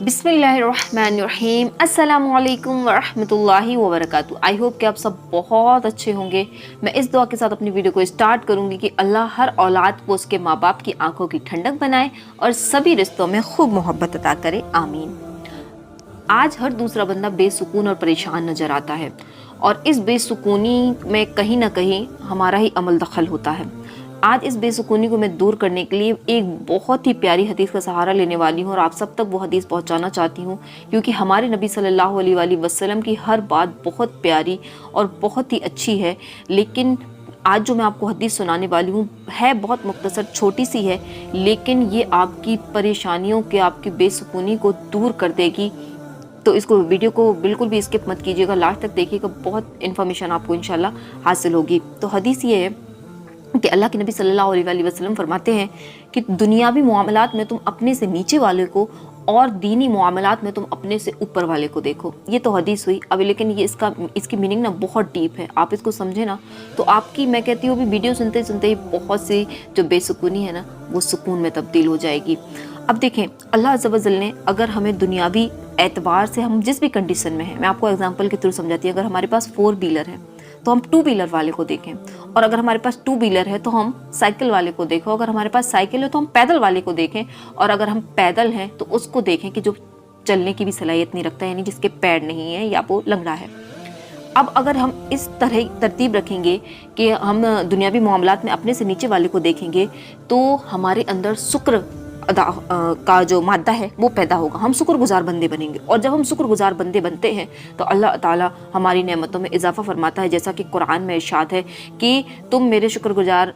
बिस्मिल्लाहिर्रहमानिर्रहीम अस्सलामुअलैकुम वरहमतुल्लाहि वबरकातुहू। आई होप कि आप सब बहुत अच्छे होंगे। मैं इस दुआ के साथ अपनी वीडियो को स्टार्ट करूंगी कि अल्लाह हर औलाद को उसके माँ बाप की आंखों की ठंडक बनाए और सभी रिश्तों में खूब मोहब्बत अता करे, आमीन। आज हर दूसरा बंदा बेसुकून और परेशान नज़र आता है और इस बेसुकूनी में कहीं ना कहीं हमारा ही अमल दखल होता है। आज इस बेसुकूनी को मैं दूर करने के लिए एक बहुत ही प्यारी हदीस का सहारा लेने वाली हूँ और आप सब तक वो हदीस पहुँचाना चाहती हूँ, क्योंकि हमारे नबी सल्लल्लाहु अलैहि वसल्लम की हर बात बहुत प्यारी और बहुत ही अच्छी है। लेकिन आज जो मैं आपको हदीस सुनाने वाली हूँ है बहुत मुख्तसर, छोटी सी है, लेकिन ये आपकी परेशानियों के, आपकी बेसुकूनी को दूर कर देगी। तो इसको, वीडियो को बिल्कुल भी स्किप मत कीजिएगा, लास्ट तक देखिएगा, बहुत इन्फॉर्मेशन आपको इंशाल्लाह हासिल होगी। तो हदीस ये है कि अल्लाह के नबी सल्लल्लाहु अलैहि वसल्लम फरमाते हैं कि दुनियावी मामलात में तुम अपने से नीचे वाले को और दीनी मामलात में तुम अपने से ऊपर वाले को देखो। ये तो हदीस हुई। अभी लेकिन ये इसकी मीनिंग ना बहुत डीप है। आप इसको समझे ना तो आपकी, मैं कहती हूँ, भी वीडियो सुनते सुनते ही बहुत सी जो बेसुकूनी है ना वो सुकून में तब्दील हो जाएगी। अब देखें, अल्लाह अज़्ज़ व जल ने अगर हमें दुनियावी एतबार से, हम जिस भी कंडीशन में हैं, मैं आपको एग्जांपल के थ्रू समझाती हूँ। अगर हमारे पास 4 व्हीलर है तो हम 2 व्हीलर वाले को देखें, और अगर हमारे पास 2 व्हीलर है तो हम साइकिल वाले को देखो, अगर हमारे पास साइकिल है तो हम पैदल वाले को देखें, और अगर हम पैदल हैं तो उसको देखें कि जो चलने की भी सलाहियत नहीं रखता, यानी जिसके पैर नहीं है या वो लंगड़ा है। अब अगर हम इस तरह तरतीब रखेंगे कि हम दुनियावी मामलात में अपने से नीचे वाले को देखेंगे तो हमारे अंदर शुक्र का जो मादा है वो पैदा होगा, हम शुक्रगुजार बंदे बनेंगे। और जब हम शुक्रगुजार बंदे बनते हैं तो अल्लाह ताला हमारी नेमतों में इजाफा फरमाता है, जैसा कि कुरान में इरशाद है कि तुम मेरे शुक्रगुजार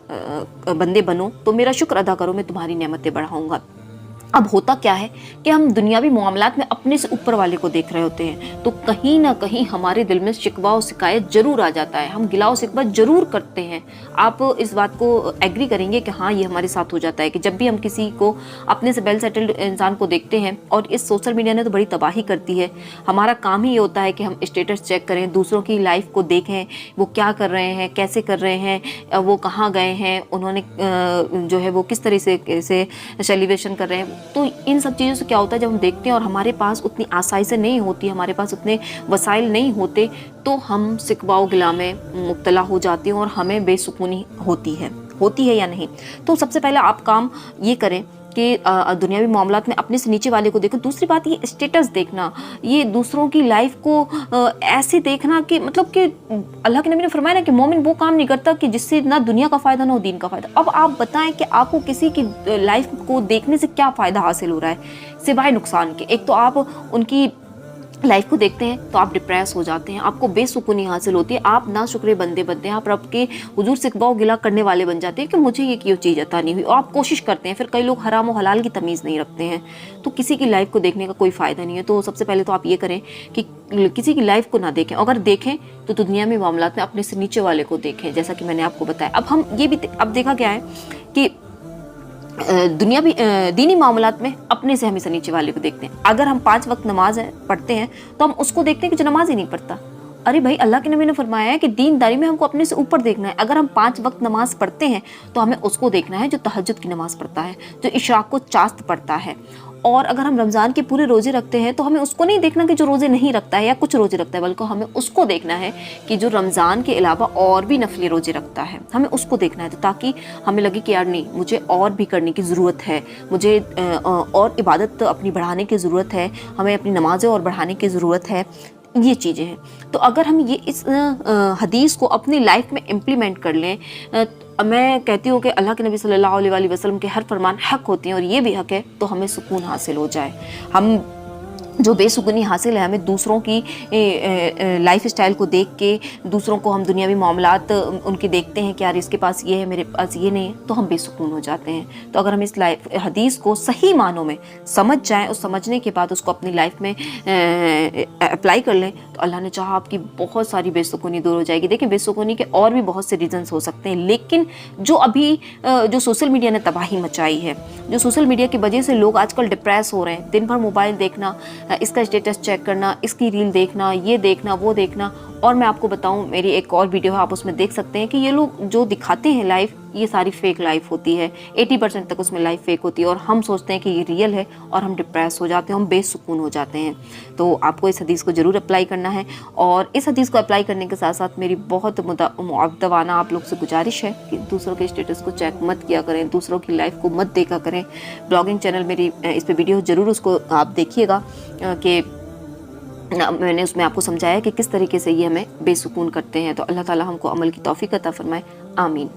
बंदे बनो तो मेरा शुक्र अदा करो, मैं तुम्हारी नेमतें बढ़ाऊंगा। अब होता क्या है कि हम दुनियावी मामलात में अपने से ऊपर वाले को देख रहे होते हैं तो कहीं ना कहीं हमारे दिल में शिकवा और शिकायत जरूर आ जाता है, हम गिला और शिकवा जरूर करते हैं। आप इस बात को एग्री करेंगे कि हाँ, ये हमारे साथ हो जाता है कि जब भी हम किसी को, अपने से वेल सेटल्ड इंसान को देखते हैं, और इस सोशल मीडिया ने तो बड़ी तबाही करती है। हमारा काम ही ये होता है कि हम स्टेटस चेक करें, दूसरों की लाइफ को देखें, वो क्या कर रहे हैं, कैसे कर रहे हैं, वो कहाँ गए हैं, उन्होंने जो है वो किस तरह से सेलिब्रेशन कर रहे हैं। तो इन सब चीज़ों से क्या होता है, जब हम देखते हैं और हमारे पास उतनी आसाइशें नहीं होती, हमारे पास उतने वसाइल नहीं होते, तो हम सिकवा गिला में मुब्तला हो जाते हैं और हमें बेसुकूनी होती है या नहीं। तो सबसे पहले आप काम ये करें कि दुनियावी मामलात में अपने से नीचे वाले को देखो। दूसरी बात, ये स्टेटस देखना, ये दूसरों की लाइफ को ऐसे देखना कि मतलब कि अल्लाह के नबी ने फरमाया ना कि मोमिन वो काम नहीं करता कि जिससे ना दुनिया का फ़ायदा ना हो दीन का फ़ायदा। अब आप बताएं कि आपको किसी की लाइफ को देखने से क्या फ़ायदा हासिल हो रहा है सिवाय नुकसान के। एक तो आप उनकी लाइफ को देखते हैं तो आप डिप्रेस हो जाते हैं, आपको बेसुकूनी हासिल होती है, आप ना शुक्रे बंदे बनते हैं, आप रब के हुजूर से सिकवा गिला करने वाले बन जाते हैं कि मुझे ये क्यों चीज़ अता नहीं हुई, और आप कोशिश करते हैं। फिर कई लोग हराम और हलाल की तमीज़ नहीं रखते हैं, तो किसी की लाइफ को देखने का कोई फ़ायदा नहीं है। तो सबसे पहले तो आप ये करें कि किसी की लाइफ को ना देखें, अगर देखें तो दुनिया में मामलात में अपने से नीचे वाले को देखें, जैसा कि मैंने आपको बताया। अब हम ये भी, अब देखा क्या है कि दीनी मामलात में अपने से हमेशा नीचे वाले को देखते हैं। अगर हम 5 वक्त नमाज पढ़ते हैं तो हम उसको देखते हैं कि जो नमाज ही नहीं पढ़ता। अरे भाई, अल्लाह के नबी ने फरमाया है कि दीनदारी में हमको अपने से ऊपर देखना है। अगर हम 5 वक्त नमाज पढ़ते हैं तो हमें उसको देखना है जो तहज्जुद की नमाज पढ़ता है, जो इशराक को चास्त पढ़ता है। और अगर हम रमज़ान के पूरे रोज़े रखते हैं तो हमें उसको नहीं देखना कि जो रोज़े नहीं रखता है या कुछ रोज़े रखता है, बल्कि हमें उसको देखना है कि जो रमज़ान के अलावा और भी नफली रोज़े रखता है, हमें उसको देखना है। तो ताकि हमें लगे कि यार नहीं, मुझे और भी करने की ज़रूरत है, मुझे और इबादत अपनी बढ़ाने की ज़रूरत है, हमें अपनी नमाज़ें और बढ़ाने की ज़रूरत है, ये चीज़ें हैं। तो अगर हम ये इस हदीस को अपनी लाइफ में इम्प्लीमेंट कर लें, मैं कहती हूँ कि अल्लाह के नबी सल्लल्लाहु अलैहि वसल्लम के हर फरमान हक होते हैं और ये भी हक है, तो हमें सुकून हासिल हो जाए। हम जो बेसुकूनी हासिल है, हमें दूसरों की लाइफ स्टाइल को देख के, दूसरों को हम दुनियावी मामलात उनके देखते हैं कि यार इसके पास ये है, मेरे पास ये नहीं है, तो हम बेसुकून हो जाते हैं। तो अगर हम इस लाइफ हदीस को सही मानों में समझ जाएं और समझने के बाद उसको अपनी लाइफ में अप्लाई कर लें तो अल्लाह ने चाहा आपकी बहुत सारी बेसुकूनी दूर हो जाएगी। देखिए, बेसुकूनी के और भी बहुत से रीजंस हो सकते हैं, लेकिन जो अभी जो सोशल मीडिया ने तबाही मचाई है, जो सोशल मीडिया की वजह से लोग आजकल डिप्रेस हो रहे हैं, दिन भर मोबाइल देखना, इसका स्टेटस चेक करना, इसकी रील देखना, ये देखना, वो देखना। और मैं आपको बताऊं, मेरी एक और वीडियो है, आप उसमें देख सकते हैं कि ये लोग जो दिखाते हैं लाइफ, ये सारी फेक लाइफ होती है, 80% तक उसमें लाइफ फेक होती है और हम सोचते हैं कि ये रियल है और हम डिप्रेस हो जाते हैं, हम बेसुकून हो जाते हैं। तो आपको इस हदीस को ज़रूर अप्लाई करना है और इस हदीस को अप्लाई करने के साथ साथ मेरी बहुत मुअद्दबाना आप लोग से गुजारिश है कि दूसरों के स्टेटस को चेक मत किया करें, दूसरों की लाइफ को मत देखा करें। ब्लॉगिंग चैनल मेरी इस पे वीडियो ज़रूर उसको आप देखिएगा कि मैंने उसमें आपको समझाया कि किस तरीके से ये हमें बेसुकून करते हैं। तो अल्लाह ताला हमको अमल की तौफीक अता फरमाए, आमीन।